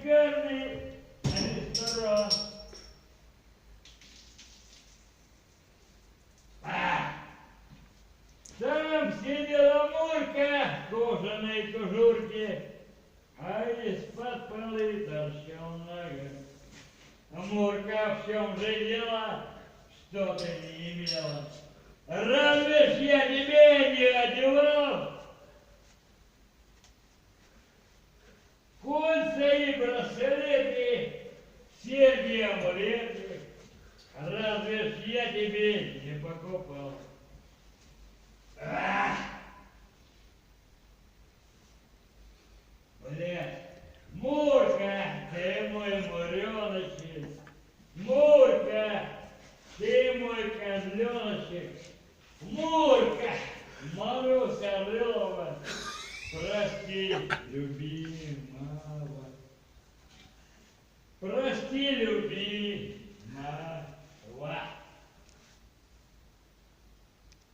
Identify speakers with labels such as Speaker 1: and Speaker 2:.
Speaker 1: шикарный ресторан. Там сидела Мурка в кожаной кожурке, а из-под полы торчал нога. А Мурка в чем же дело, что ты не имела? Разве ж я тебе не одевал? Кольца и браслеты, серьги и амулеты, разве ж я тебе не покупал? Блядь, Мурка, ты мой муреночек, Мурка, ты мой козленочек, Мурка, Маруся Орлова, прости, любимого, прости, люби.